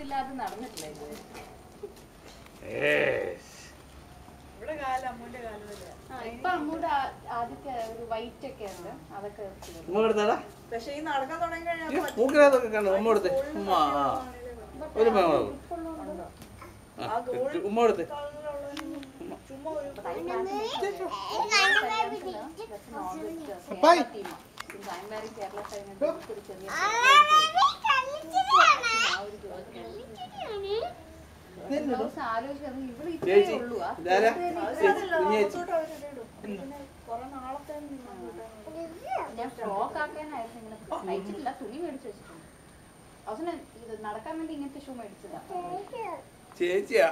ഇല്ലാതെ നടന്നിട്ടില്ല ഇപ്പൊ അമ്മൂടെ ആദ്യത്തെ ഒരു വൈറ്റ് ഒക്കെ ഉണ്ട് അതൊക്കെ പക്ഷെ ഈ നടക്കാൻ തുടങ്ങി കഴിഞ്ഞാൽ ഞാൻ ഫ്രോക്ക് ആക്കാനായിരുന്നു തയ്ച്ചിട്ടില്ല തുണി മേടിച്ചു വെച്ചിട്ടുണ്ട് അവസാനം ഇത് നടക്കാൻ വേണ്ടി ഇങ്ങനത്തെ ഷൂ മേടിച്ചതാ ചേച്ചിയാ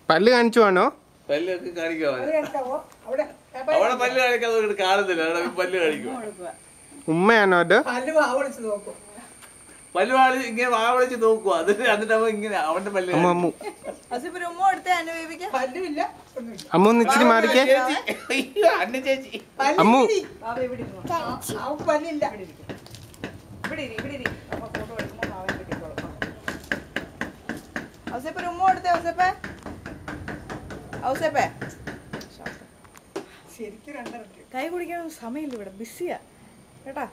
പല്ല് കാണിച്ചു വേണോ? പല്ലൊക്കെ കാണിക്കാ അവിടെ പല്ല് കാണിക്കാതെ കാണുന്നില്ല പല്ല് കാണിക്കും. ഉമ്മയാണോ അത്? പല്ല് വാളി ഇങ്ങനെ വാ വിളിച്ച് നോക്കുക എന്നിട്ട് അവൻ ഇങ്ങനെ അവന്റെ പല്ല് അമ്മു പല്ലുമില്ല അമ്മു ഒന്ന് ഇച്ചിരി മാറിക്കേ. അന്ന ചേച്ചി അമ്മു പല്ലില്ല ശരിക്കും കൈ കുടിക്കാൻ സമയമില്ല ഇവിടെ ബിസിയാ കേട്ടാ